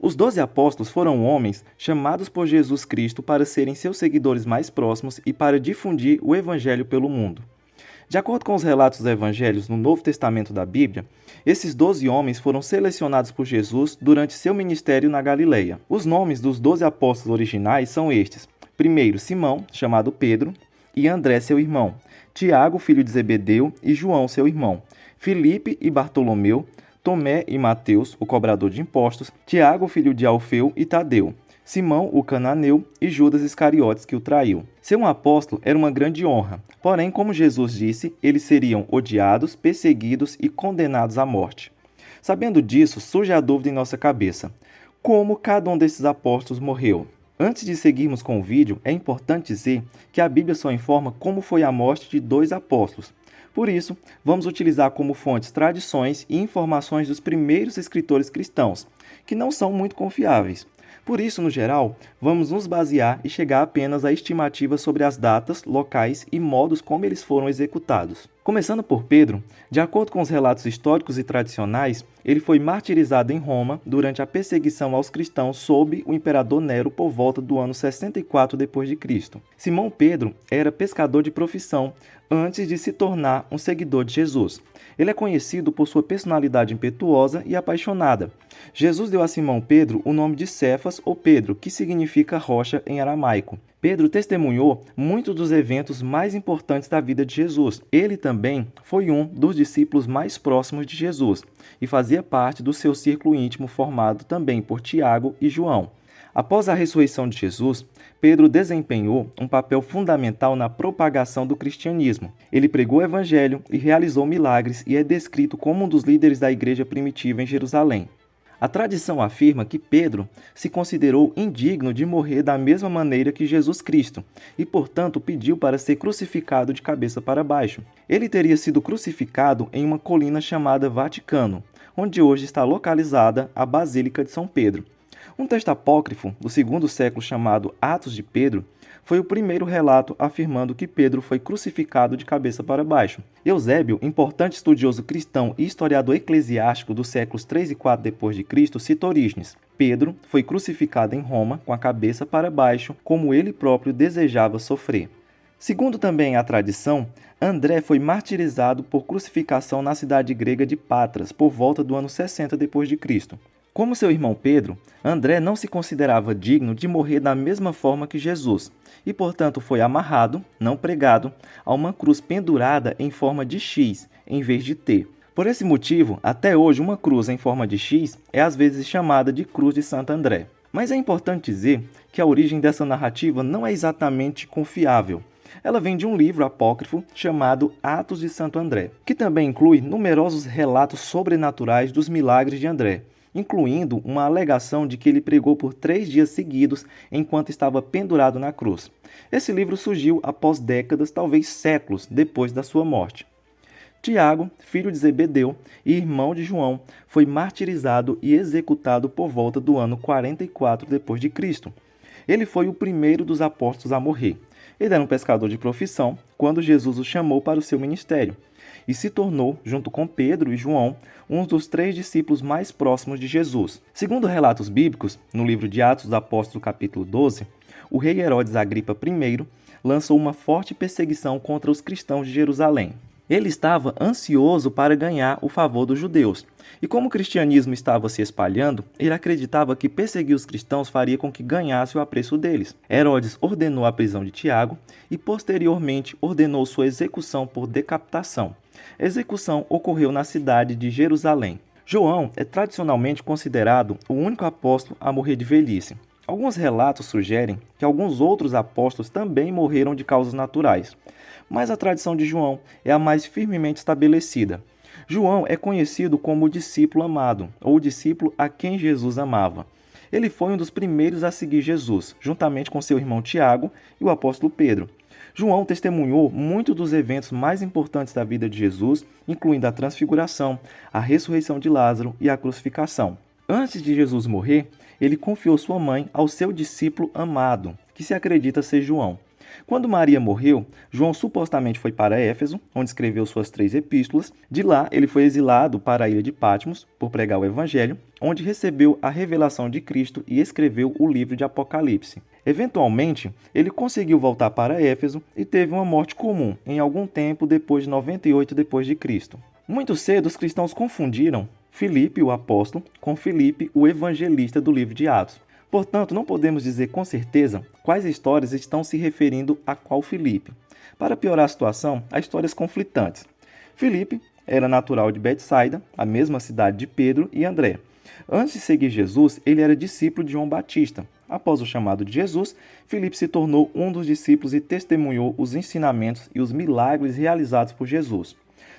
Os 12 apóstolos foram homens chamados por Jesus Cristo para serem seus seguidores mais próximos e para difundir o Evangelho pelo mundo. De acordo com os relatos dos evangelhos no Novo Testamento da Bíblia, esses 12 homens foram selecionados por Jesus durante seu ministério na Galileia. Os nomes dos 12 apóstolos originais são estes. Primeiro, Simão, chamado Pedro, e André, seu irmão. Tiago, filho de Zebedeu, e João, seu irmão. Filipe e Bartolomeu, Tomé e Mateus, o cobrador de impostos, Tiago, filho de Alfeu, e Tadeu, Simão, o cananeu, e Judas Iscariotes, que o traiu. Ser um apóstolo era uma grande honra, porém, como Jesus disse, eles seriam odiados, perseguidos e condenados à morte. Sabendo disso, surge a dúvida em nossa cabeça: como cada um desses apóstolos morreu? Antes de seguirmos com o vídeo, é importante dizer que a Bíblia só informa como foi a morte de 2 apóstolos. Por isso, vamos utilizar como fontes tradições e informações dos primeiros escritores cristãos, que não são muito confiáveis. Por isso, no geral, vamos nos basear e chegar apenas a estimativas sobre as datas, locais e modos como eles foram executados. Começando por Pedro, de acordo com os relatos históricos e tradicionais, ele foi martirizado em Roma durante a perseguição aos cristãos sob o imperador Nero por volta do ano 64 d.C. Simão Pedro era pescador de profissão antes de se tornar um seguidor de Jesus. Ele é conhecido por sua personalidade impetuosa e apaixonada. Jesus deu a Simão Pedro o nome de Cefas ou Pedro, que significa rocha em aramaico. Pedro testemunhou muitos dos eventos mais importantes da vida de Jesus. Ele também foi um dos discípulos mais próximos de Jesus e fazia parte do seu círculo íntimo formado também por Tiago e João. Após a ressurreição de Jesus, Pedro desempenhou um papel fundamental na propagação do cristianismo. Ele pregou o evangelho e realizou milagres e é descrito como um dos líderes da igreja primitiva em Jerusalém. A tradição afirma que Pedro se considerou indigno de morrer da mesma maneira que Jesus Cristo e, portanto, pediu para ser crucificado de cabeça para baixo. Ele teria sido crucificado em uma colina chamada Vaticano, onde hoje está localizada a Basílica de São Pedro. Um texto apócrifo do segundo século chamado Atos de Pedro foi o primeiro relato afirmando que Pedro foi crucificado de cabeça para baixo. Eusébio, importante estudioso cristão e historiador eclesiástico dos séculos 3 e 4 d.C., cita Orígenes. Pedro foi crucificado em Roma com a cabeça para baixo, como ele próprio desejava sofrer. Segundo também a tradição, André foi martirizado por crucificação na cidade grega de Patras por volta do ano 60 d.C. Como seu irmão Pedro, André não se considerava digno de morrer da mesma forma que Jesus e, portanto, foi amarrado, não pregado, a uma cruz pendurada em forma de X, em vez de T. Por esse motivo, até hoje, uma cruz em forma de X é às vezes chamada de Cruz de Santo André. Mas é importante dizer que a origem dessa narrativa não é exatamente confiável. Ela vem de um livro apócrifo chamado Atos de Santo André, que também inclui numerosos relatos sobrenaturais dos milagres de André, incluindo uma alegação de que ele pregou por 3 dias seguidos enquanto estava pendurado na cruz. Esse livro surgiu após décadas, talvez séculos, depois da sua morte. Tiago, filho de Zebedeu e irmão de João, foi martirizado e executado por volta do ano 44 d.C. Ele foi o primeiro dos apóstolos a morrer. Ele era um pescador de profissão quando Jesus o chamou para o seu ministério e se tornou, junto com Pedro e João, um dos 3 discípulos mais próximos de Jesus. Segundo relatos bíblicos, no livro de Atos dos Apóstolos, capítulo 12, o rei Herodes Agripa I lançou uma forte perseguição contra os cristãos de Jerusalém. Ele estava ansioso para ganhar o favor dos judeus, e como o cristianismo estava se espalhando, ele acreditava que perseguir os cristãos faria com que ganhasse o apreço deles. Herodes ordenou a prisão de Tiago e, posteriormente, ordenou sua execução por decapitação. A execução ocorreu na cidade de Jerusalém. João é tradicionalmente considerado o único apóstolo a morrer de velhice. Alguns relatos sugerem que alguns outros apóstolos também morreram de causas naturais, mas a tradição de João é a mais firmemente estabelecida. João é conhecido como o discípulo amado, ou o discípulo a quem Jesus amava. Ele foi um dos primeiros a seguir Jesus, juntamente com seu irmão Tiago e o apóstolo Pedro. João testemunhou muitos dos eventos mais importantes da vida de Jesus, incluindo a transfiguração, a ressurreição de Lázaro e a crucificação. Antes de Jesus morrer, ele confiou sua mãe ao seu discípulo amado, que se acredita ser João. Quando Maria morreu, João supostamente foi para Éfeso, onde escreveu suas 3 epístolas. De lá, ele foi exilado para a ilha de Patmos por pregar o Evangelho, onde recebeu a revelação de Cristo e escreveu o livro de Apocalipse. Eventualmente, ele conseguiu voltar para Éfeso e teve uma morte comum, em algum tempo depois de 98 d.C. Muito cedo, os cristãos confundiram Filipe, o apóstolo, com Filipe, o evangelista do livro de Atos. Portanto, não podemos dizer com certeza quais histórias estão se referindo a qual Filipe. Para piorar a situação, há histórias conflitantes. Filipe era natural de Betsaida, a mesma cidade de Pedro e André. Antes de seguir Jesus, ele era discípulo de João Batista. Após o chamado de Jesus, Filipe se tornou um dos discípulos e testemunhou os ensinamentos e os milagres realizados por Jesus.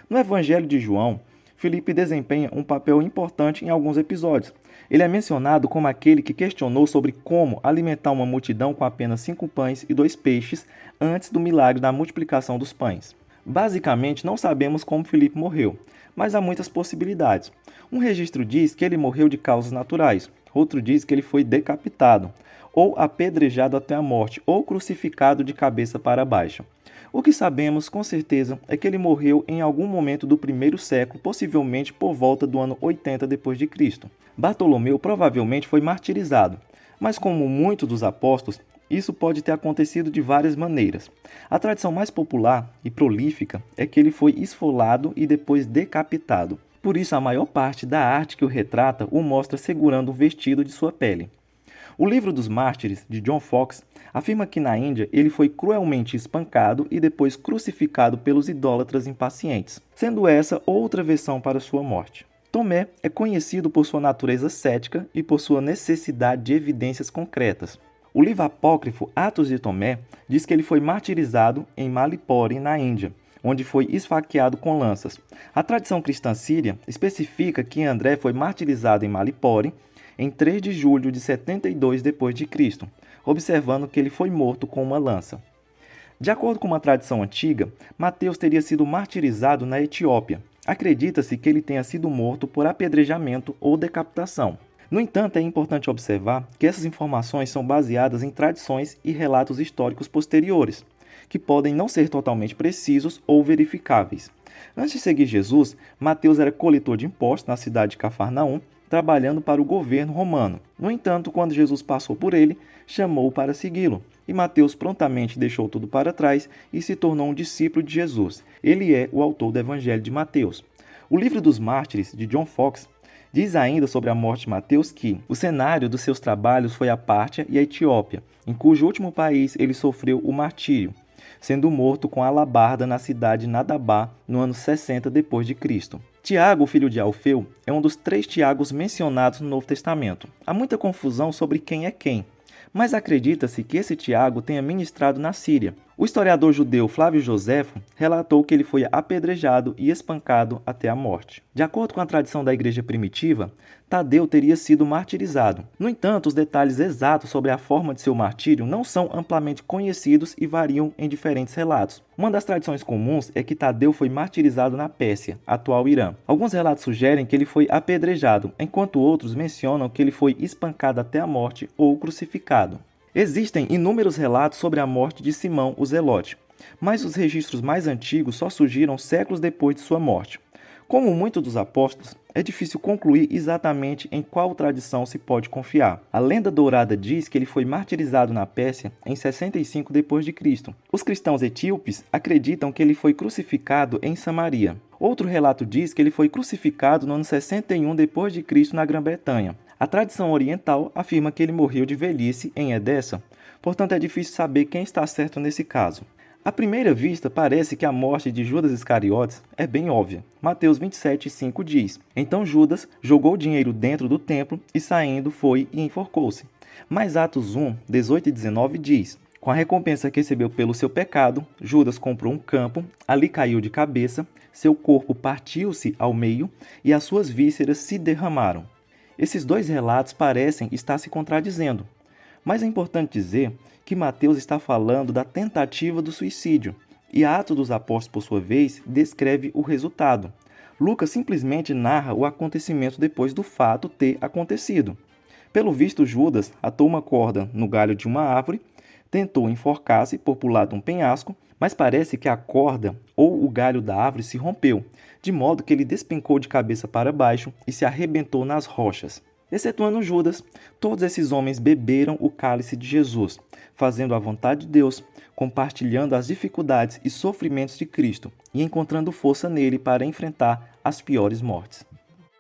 No Evangelho de João, Filipe desempenha um papel importante em alguns episódios. Ele é mencionado como aquele que questionou sobre como alimentar uma multidão com apenas 5 pães e 2 peixes antes do milagre da multiplicação dos pães. Basicamente, não sabemos como Filipe morreu, mas há muitas possibilidades. Um registro diz que ele morreu de causas naturais, outro diz que ele foi decapitado, ou apedrejado até a morte, ou crucificado de cabeça para baixo. O que sabemos com certeza é que ele morreu em algum momento do primeiro século, possivelmente por volta do ano 80 d.C. Bartolomeu provavelmente foi martirizado, mas como muitos dos apóstolos, isso pode ter acontecido de várias maneiras. A tradição mais popular e prolífica é que ele foi esfolado e depois decapitado. Por isso, a maior parte da arte que o retrata o mostra segurando um vestido de sua pele. O livro dos Mártires, de John Foxe, afirma que na Índia ele foi cruelmente espancado e depois crucificado pelos idólatras impacientes, sendo essa outra versão para sua morte. Tomé é conhecido por sua natureza cética e por sua necessidade de evidências concretas. O livro apócrifo Atos de Tomé diz que ele foi martirizado em Malipore, na Índia, onde foi esfaqueado com lanças. A tradição cristã síria especifica que André foi martirizado em Malipore em 3 de julho de 72 d.C., observando que ele foi morto com uma lança. De acordo com uma tradição antiga, Mateus teria sido martirizado na Etiópia. Acredita-se que ele tenha sido morto por apedrejamento ou decapitação. No entanto, é importante observar que essas informações são baseadas em tradições e relatos históricos posteriores, que podem não ser totalmente precisos ou verificáveis. Antes de seguir Jesus, Mateus era coletor de impostos na cidade de Cafarnaum, trabalhando para o governo romano. No entanto, quando Jesus passou por ele, chamou-o para segui-lo, e Mateus prontamente deixou tudo para trás e se tornou um discípulo de Jesus. Ele é o autor do Evangelho de Mateus. O livro dos Mártires, de John Foxe, diz ainda sobre a morte de Mateus que o cenário dos seus trabalhos foi a Pártia e a Etiópia, em cujo último país ele sofreu o martírio, sendo morto com alabarda na cidade de Nadabá no ano 60 d.C. Tiago, filho de Alfeu, é um dos 3 Tiagos mencionados no Novo Testamento. Há muita confusão sobre quem é quem, mas acredita-se que esse Tiago tenha ministrado na Síria. O historiador judeu Flávio Joséfo relatou que ele foi apedrejado e espancado até a morte. De acordo com a tradição da igreja primitiva, Tadeu teria sido martirizado. No entanto, os detalhes exatos sobre a forma de seu martírio não são amplamente conhecidos e variam em diferentes relatos. Uma das tradições comuns é que Tadeu foi martirizado na Pérsia, atual Irã. Alguns relatos sugerem que ele foi apedrejado, enquanto outros mencionam que ele foi espancado até a morte ou crucificado. Existem inúmeros relatos sobre a morte de Simão o Zelote, mas os registros mais antigos só surgiram séculos depois de sua morte. Como muitos dos apóstolos, é difícil concluir exatamente em qual tradição se pode confiar. A lenda dourada diz que ele foi martirizado na Pérsia em 65 d.C. Os cristãos etíopes acreditam que ele foi crucificado em Samaria. Outro relato diz que ele foi crucificado no ano 61 d.C. na Grã-Bretanha. A tradição oriental afirma que ele morreu de velhice em Edessa, portanto é difícil saber quem está certo nesse caso. À primeira vista, parece que a morte de Judas Iscariotes é bem óbvia. Mateus 27:5 diz: Então Judas jogou o dinheiro dentro do templo e saindo foi e enforcou-se. Mas Atos 1:18 e 19 diz: Com a recompensa que recebeu pelo seu pecado, Judas comprou um campo, ali caiu de cabeça, seu corpo partiu-se ao meio e as suas vísceras se derramaram. Esses 2 relatos parecem estar se contradizendo, mas é importante dizer que Mateus está falando da tentativa do suicídio, e Atos dos Apóstolos, por sua vez, descreve o resultado. Lucas simplesmente narra o acontecimento depois do fato ter acontecido. Pelo visto, Judas atou uma corda no galho de uma árvore, tentou enforcar-se por pular de um penhasco, mas parece que a corda ou o galho da árvore se rompeu, de modo que ele despencou de cabeça para baixo e se arrebentou nas rochas. Excetuando Judas, todos esses homens beberam o cálice de Jesus, fazendo a vontade de Deus, compartilhando as dificuldades e sofrimentos de Cristo e encontrando força nele para enfrentar as piores mortes.